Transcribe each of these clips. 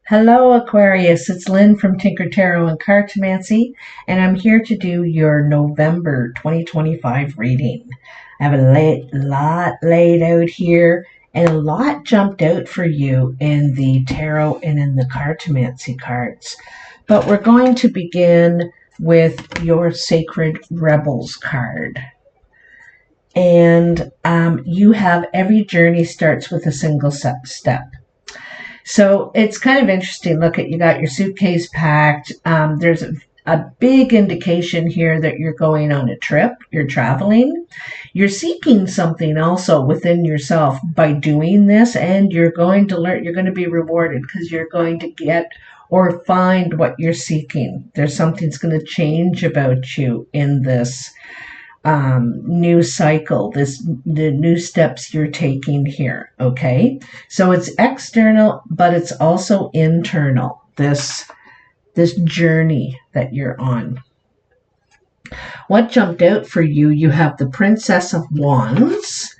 Hello, Aquarius. It's Lynn from Tinker Tarot and Cartomancy, and I'm here to do your November 2025 reading. I have a lot laid out here, and a lot jumped out for you in the tarot and in the Cartomancy cards. But we're going to begin with your Sacred Rebels card. And you have every journey starts with a single step. So it's kind of interesting. Look at, you got your suitcase packed. There's a big indication here that you're going on a trip, you're traveling. You're seeking something also within yourself by doing this, and you're going to learn, you're going to be rewarded because you're going to get or find what you're seeking. There's something's going to change about you in this new cycle, the new steps you're taking here. Okay, so it's external, but it's also internal, this journey that you're on. What jumped out for you? You have the Princess of Wands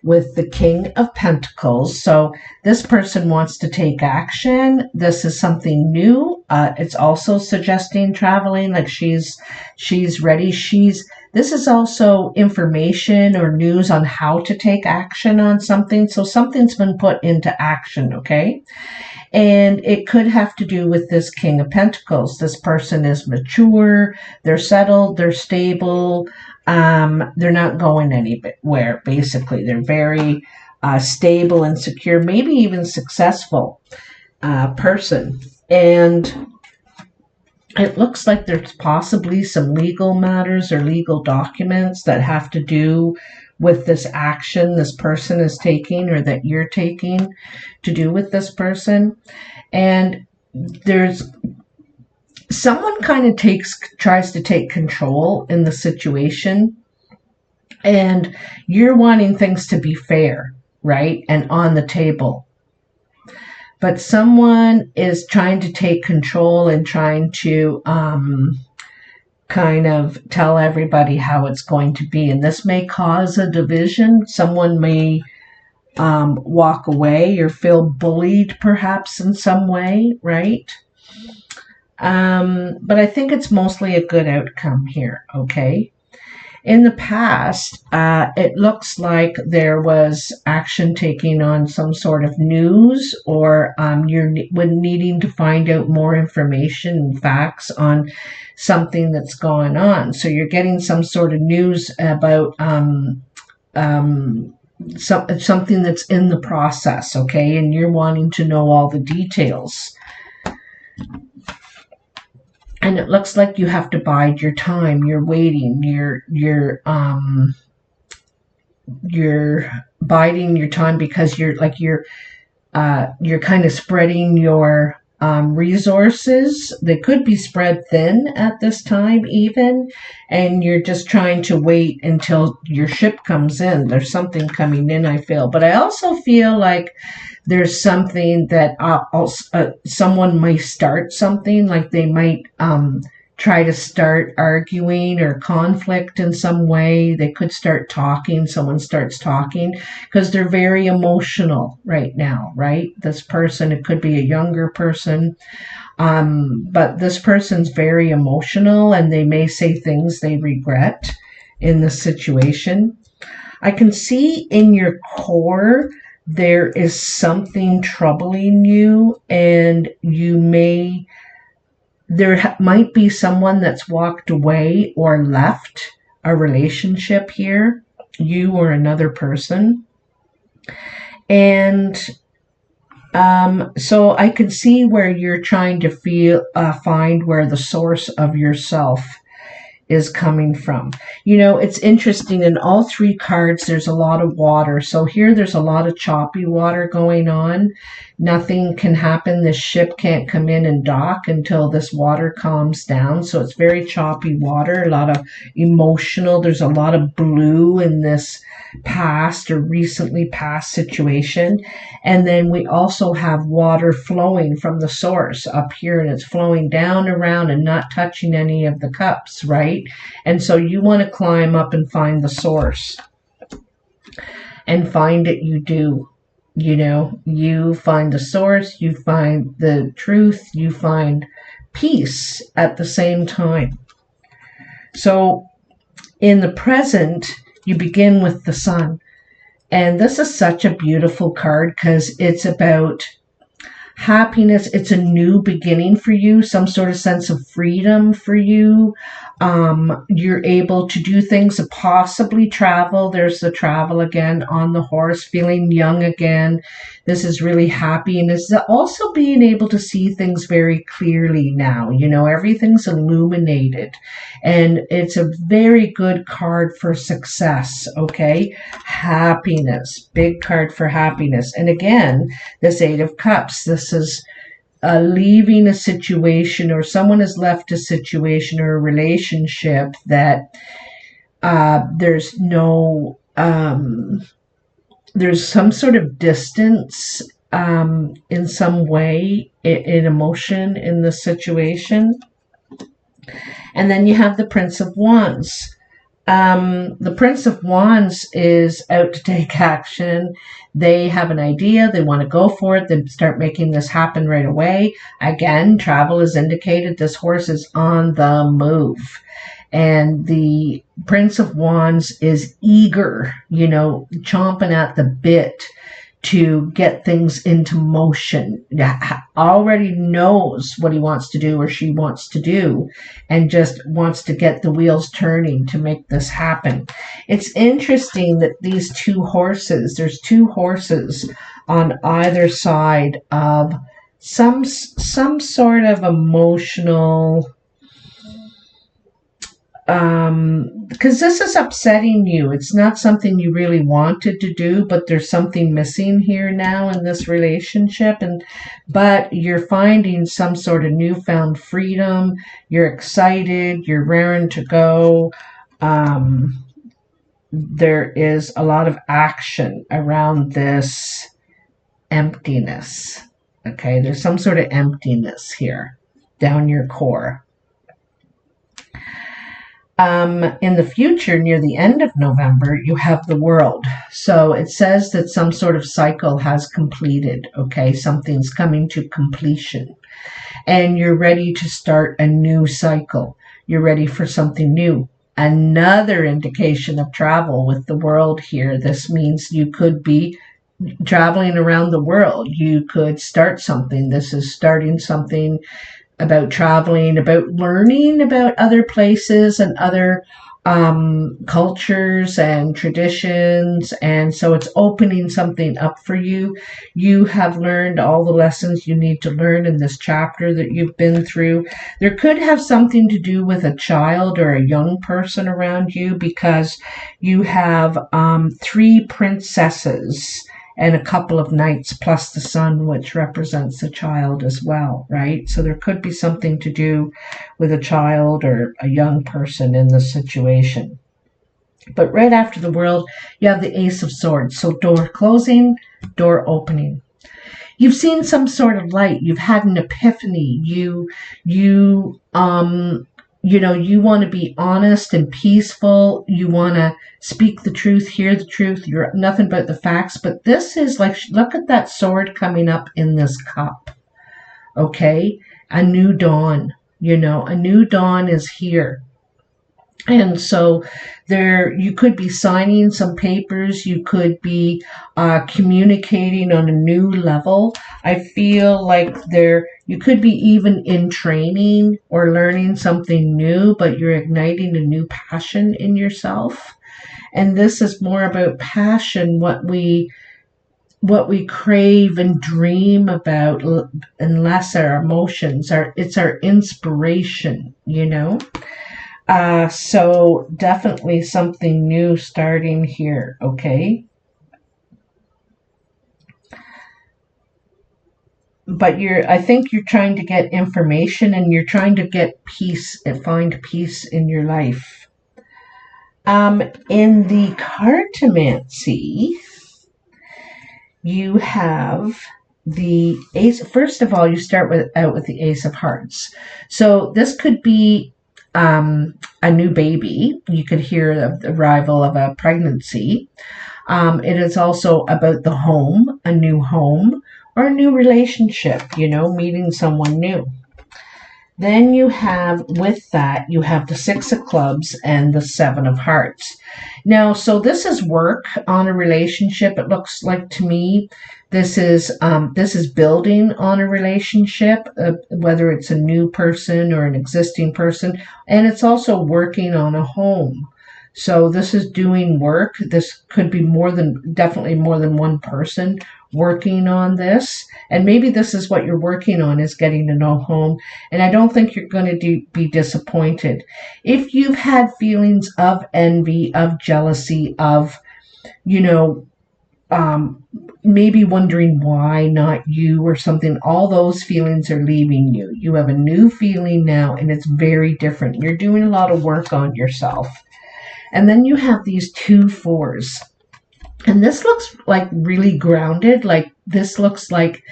with the King of Pentacles. So this person wants to take action. This is something new. It's also suggesting traveling, like she's ready. This is also information or news on how to take action on something. So something's been put into action, okay? And it could have to do with this King of Pentacles. This person is mature, they're settled, they're stable, they're not going anywhere, basically. They're very stable and secure, maybe even successful person. And it looks like there's possibly some legal matters or legal documents that have to do with this action this person is taking or that you're taking to do with this person. And there's someone kind of tries to take control in the situation, and you're wanting things to be fair, right? And on the table. But someone is trying to take control and trying to kind of tell everybody how it's going to be. And this may cause a division. Someone may walk away or feel bullied perhaps in some way, right? But I think it's mostly a good outcome here, okay? In the past, it looks like there was action taking on some sort of news, or you're needing to find out more information and facts on something that's going on. So you're getting some sort of news about something that's in the process, okay? And you're wanting to know all the details. And it looks like you have to bide your time. You're waiting. You're biding your time because you're kind of spreading your resources. They could be spread thin at this time even, and you're just trying to wait until your ship comes in. There's something coming in, I feel. But I also feel like there's something that someone might start something, like they might try to start arguing or conflict in some way. They could start talking. Someone starts talking because they're very emotional right now, right? This person, it could be a younger person, but this person's very emotional, and they may say things they regret in the situation. I can see in your core there is something troubling you, and there might be someone that's walked away or left a relationship here, you or another person. And so I can see where you're trying to find where the source of yourself is coming from. You know, it's interesting, in all three cards there's a lot of water. So here there's a lot of choppy water going on. Nothing can happen. This ship can't come in and dock until this water calms down. So it's very choppy water, a lot of emotional. There's a lot of blue in this past or recently past situation. And then we also have water flowing from the source up here, and it's flowing down around and not touching any of the cups, right? And so you want to climb up and find the source, and find it you do. You know, you find the source, you find the truth, you find peace at the same time. So in the present, you begin with the sun. And this is such a beautiful card because it's about happiness. It's a new beginning for you, some sort of sense of freedom for you. You're able to do things, possibly travel. There's the travel again on the horse, feeling young again. This is really happy. And it's also being able to see things very clearly now. You know, everything's illuminated. And it's a very good card for success, okay? Happiness, big card for happiness. And again, this Eight of Cups, this is leaving a situation, or someone has left a situation or a relationship that there's no, there's some sort of distance in some way, in emotion in the situation. And then you have the Prince of Wands. The Prince of Wands is out to take action. They have an idea. They want to go for it. They start making this happen right away. Again, travel is indicated. This horse is on the move. And the Prince of Wands is eager, you know, chomping at the bit to get things into motion. Already knows what he wants to do or she wants to do, and just wants to get the wheels turning to make this happen. It's interesting that these two horses, there's two horses on either side of some sort of emotional, because this is upsetting you. It's not something you really wanted to do, but there's something missing here now in this relationship. But you're finding some sort of newfound freedom. You're excited. You're raring to go. There is a lot of action around this emptiness. Okay, there's some sort of emptiness here down your core. In the future, near the end of November, you have the World. So it says that some sort of cycle has completed, okay? Something's coming to completion. And you're ready to start a new cycle. You're ready for something new. Another indication of travel with the World here. This means you could be traveling around the world. You could start something. This is starting something about traveling, about learning about other places and other cultures and traditions. And so it's opening something up for you. You have learned all the lessons you need to learn in this chapter that you've been through. There could have something to do with a child or a young person around you, because you have 3 princesses and a couple of knights plus the sun, which represents the child as well, right? So there could be something to do with a child or a young person in this situation. But right after the World, you have the Ace of Swords. So door closing, door opening. You've seen some sort of light. You've had an epiphany. You know, you want to be honest and peaceful. You want to speak the truth, hear the truth. You're nothing but the facts. But this is like, look at that sword coming up in this cup. Okay? A new dawn. You know, a new dawn is here. And so there, you could be signing some papers. You could be communicating on a new level. I feel like you could be even in training or learning something new, but you're igniting a new passion in yourself. And this is more about passion, what we crave and dream about, and less our emotions. It's our inspiration, you know. So definitely something new starting here, okay? But I think you're trying to get information, and you're trying to get peace and find peace in your life. In the cartomancy, you have the Ace. First of all, you start out with the Ace of Hearts. So this could be a new baby. You could hear the arrival of a pregnancy. It is also about the home, a new home, or a new relationship, meeting someone new. Then you have, with that, you have the Six of Clubs and the Seven of Hearts. Now, so this is work on a relationship. It looks like to me this is building on a relationship, whether it's a new person or an existing person, and it's also working on a home. So this is doing work. This could be definitely more than one person working on this. And maybe this is what you're working on, is getting to know home. And I don't think you're going to be disappointed. If you've had feelings of envy, of jealousy, of, maybe wondering why not you or something, all those feelings are leaving you. You have a new feeling now, and it's very different. You're doing a lot of work on yourself. And then you have these 2 4s. And this looks like really grounded. Like this looks like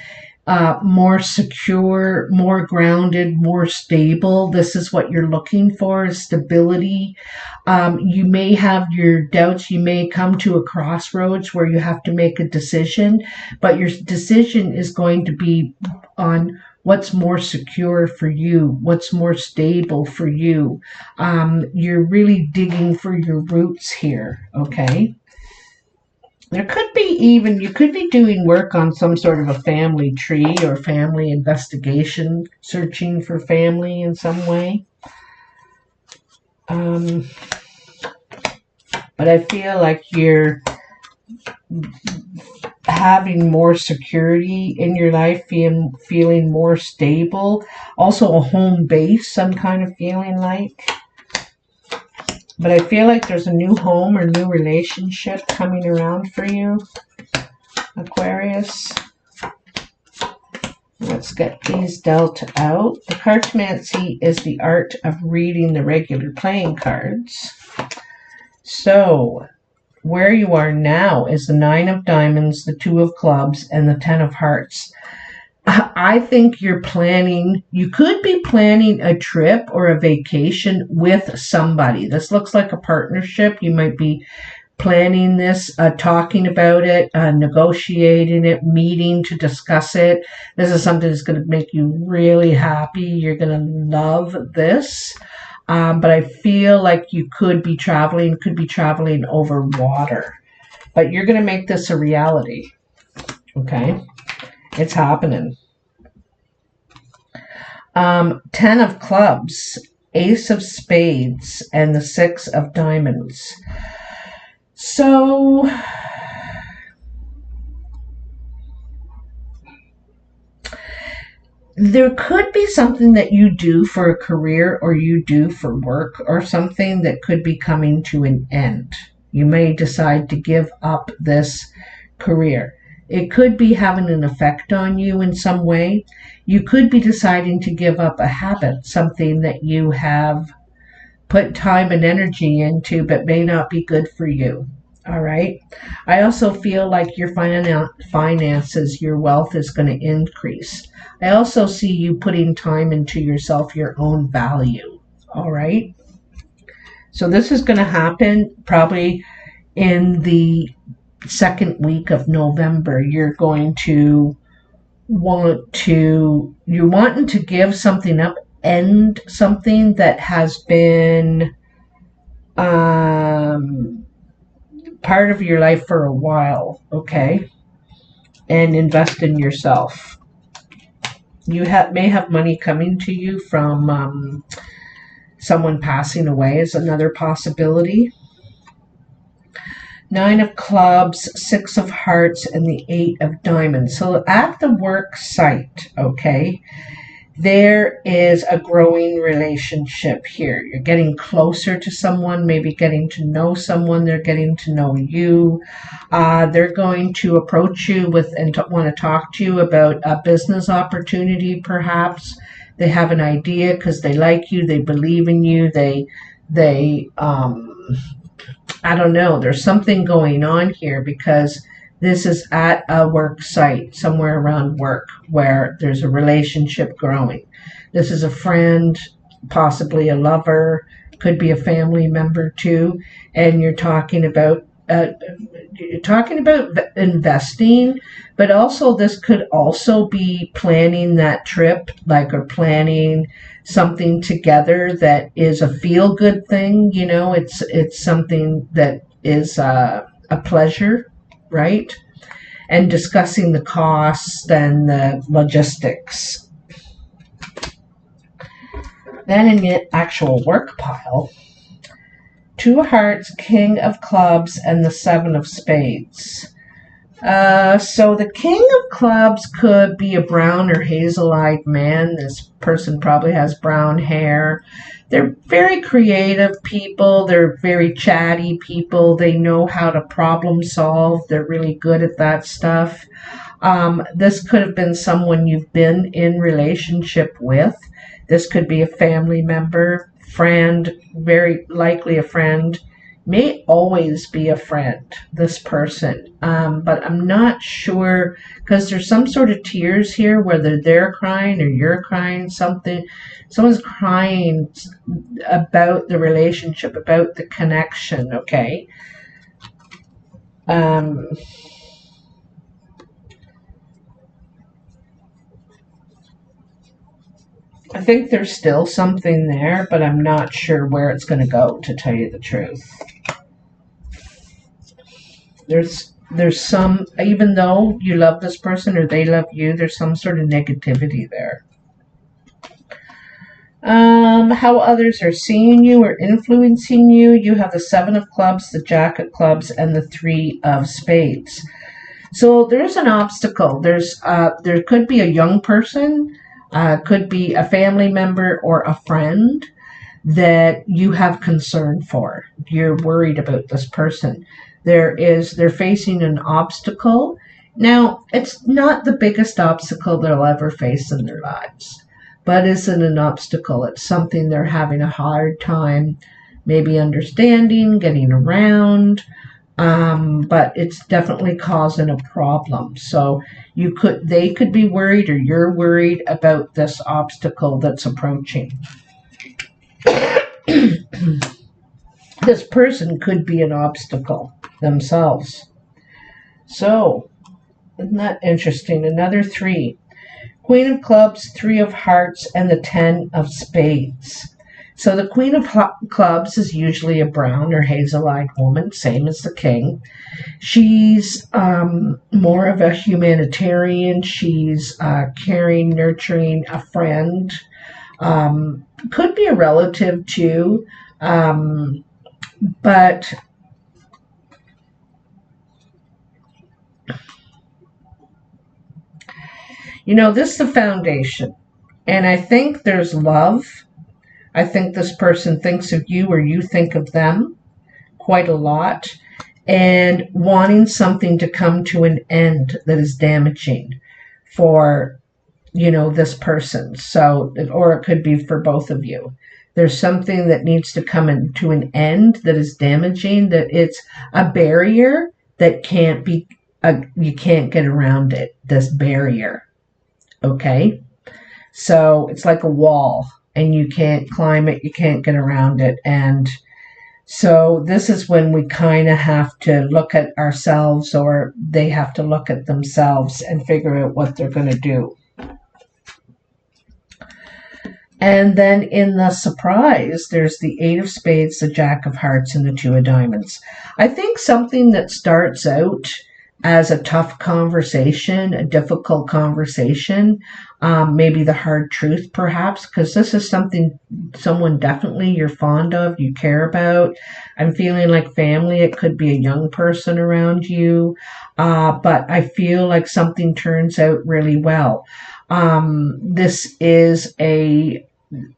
more secure, more grounded, more stable. This is what you're looking for, is stability. You may have your doubts. You may come to a crossroads where you have to make a decision, but your decision is going to be on what's more secure for you, what's more stable for you. You're really digging for your roots here, okay? There could be you could be doing work on some sort of a family tree or family investigation, searching for family in some way. But I feel like you're having more security in your life, feeling more stable. Also a home base, some kind of feeling like. But I feel like there's a new home or new relationship coming around for you, Aquarius. Let's get these dealt out. The cartomancy is the art of reading the regular playing cards. So where you are now is the 9 of Diamonds, the 2 of Clubs, and the 10 of Hearts. I think you could be planning a trip or a vacation with somebody. This looks like a partnership. You might be planning this, talking about it, negotiating it, meeting to discuss it. This is something that's going to make you really happy. You're going to love this. But I feel like you could be traveling over water. But you're going to make this a reality. Okay? It's happening. 10 of Clubs, Ace of Spades, and the 6 of Diamonds. So there could be something that you do for a career or you do for work or something that could be coming to an end. You may decide to give up this career. It could be having an effect on you in some way. You could be deciding to give up a habit, something that you have put time and energy into but may not be good for you. All right. I also feel like your finances, your wealth is going to increase. I also see you putting time into yourself, your own value. All right. So this is going to happen probably in the second week of November. You're wanting to give something up, end something that has been part of your life for a while, okay? And invest in yourself. You may have money coming to you from someone passing away is another possibility. 9 of Clubs, 6 of Hearts, and the 8 of Diamonds. So at the work site, okay, there is a growing relationship here. You're getting closer to someone, maybe getting to know someone. They're getting to know you. They're going to approach you and want to talk to you about a business opportunity, perhaps. They have an idea because they like you. They believe in you. I don't know. There's something going on here because this is at a work site, somewhere around work, where there's a relationship growing. This is a friend, possibly a lover, could be a family member too, and you're talking about talking about investing, but also this could also be planning that trip, like, or planning something together that is a feel good thing. It's something that is a pleasure, right? And discussing the costs and the logistics. Then in the actual work pile, 2 of hearts, King of clubs, and the 7 of spades. So the King of clubs could be a brown or hazel-eyed man. This person probably has brown hair. They're very creative people. They're very chatty people. They know how to problem solve. They're really good at that stuff. This could have been someone you've been in relationship with. This could be a family member, friend, very likely a friend, may always be a friend, this person. But I'm not sure, because there's some sort of tears here, whether they're crying or you're crying, someone's crying about the relationship, about the connection, okay? I think there's still something there, but I'm not sure where it's going to go, to tell you the truth. There's some, even though you love this person or they love you, there's some sort of negativity there. How others are seeing you or influencing you. You have the 7 of clubs, the Jack of clubs, and the 3 of spades. So there's an obstacle. There could be a young person, could be a family member or a friend that you have concern for. You're worried about this person. They're facing an obstacle. Now, it's not the biggest obstacle they'll ever face in their lives, but isn't an obstacle. It's something they're having a hard time maybe understanding, getting around, but it's definitely causing a problem. So they could be worried, or you're worried about this obstacle that's approaching. This person could be an obstacle themselves. So, isn't that interesting? Another 3. Queen of clubs, 3 of hearts, and the 10 of spades. So the Queen of clubs is usually a brown or hazel-eyed woman, same as the king. She's more of a humanitarian. She's caring, nurturing, a friend. Could be a relative too. But this is the foundation. And I think there's love. I think this person thinks of you, or you think of them quite a lot, and wanting something to come to an end that is damaging for, this person. So, or it could be for both of you. There's something that needs to come to an end that is damaging, that it's a barrier that can't be, you can't get around it, this barrier. Okay? So it's like a wall, and you can't climb it, you can't get around it. And so this is when we kind of have to look at ourselves, or they have to look at themselves and figure out what they're going to do. And then in the surprise, there's the 8 of spades, the Jack of hearts, and the 2 of diamonds. I think something that starts out as a tough conversation, a difficult conversation, maybe the hard truth perhaps, because this is someone definitely you're fond of, you care about. I'm feeling like family. It could be a young person around you, but I feel like something turns out really well. This is a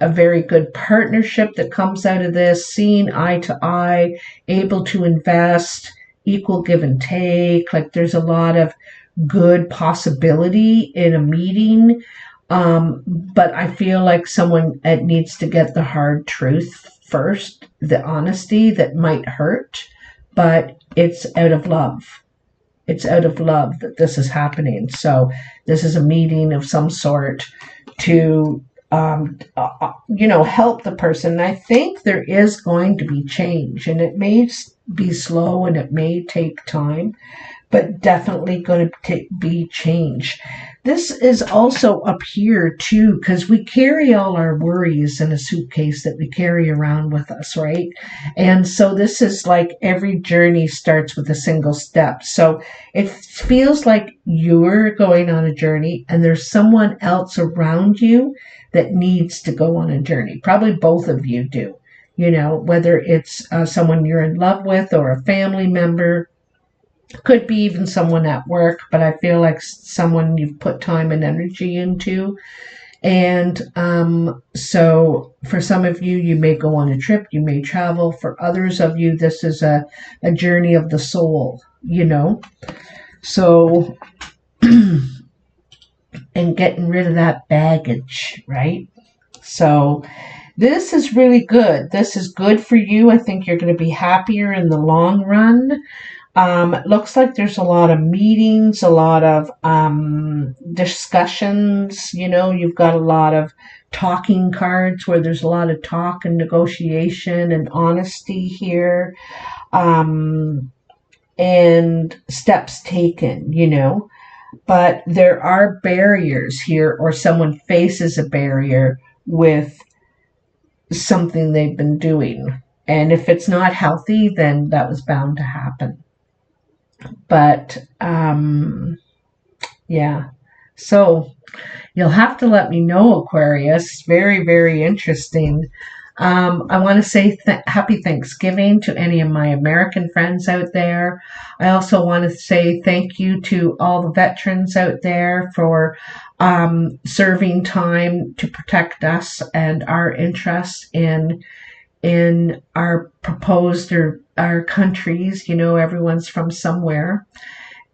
very good partnership that comes out of this, seeing eye to eye, able to invest, equal give and take. Like, there's a lot of good possibility in a meeting, but I feel like someone needs to get the hard truth first, the honesty that might hurt, but it's out of love. It's out of love that this is happening. So this is a meeting of some sort to help the person. And I think there is going to be change, and it may be slow and it may take time, but definitely going to be change. This is also up here too, because we carry all our worries in a suitcase that we carry around with us, right? And so this is like every journey starts with a single step. So it feels like you're going on a journey and there's someone else around you that needs to go on a journey. Probably both of you do, you know, whether it's someone you're in love with or a family member. Could be even someone at work, but I feel like someone you've put time and energy into. And so for some of you, you may go on a trip, you may travel. For others of you, this is a journey of the soul, you know. So, and getting rid of that baggage, right? So this is really good. This is good for you. I think you're going to be happier in the long run. It looks like there's a lot of meetings, a lot of discussions. You know, you've got a lot of talking cards where there's a lot of talk and negotiation and honesty here, and steps taken, you know. But there are barriers here, or someone faces a barrier with something they've been doing. And if it's not healthy, then that was bound to happen. But yeah, so you'll have to let me know, Aquarius. Very, very interesting. I want to say happy Thanksgiving to any of my American friends out there. I also want to say thank you to all the veterans out there for serving time to protect us and our interests in our proposed or our countries. You know, everyone's from somewhere.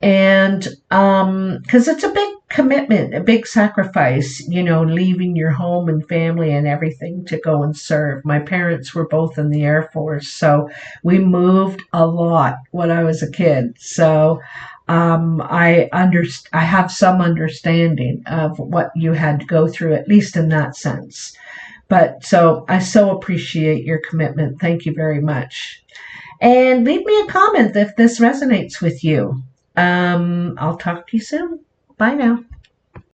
And because it's a big commitment, a big sacrifice, you know, leaving your home and family and everything to go and serve. My parents were both in the Air Force, so we moved a lot when I was a kid. So I have some understanding of what you had to go through, at least in that sense. But so I so appreciate your commitment. Thank you very much. And leave me a comment if this resonates with you. I'll talk to you soon. Bye now.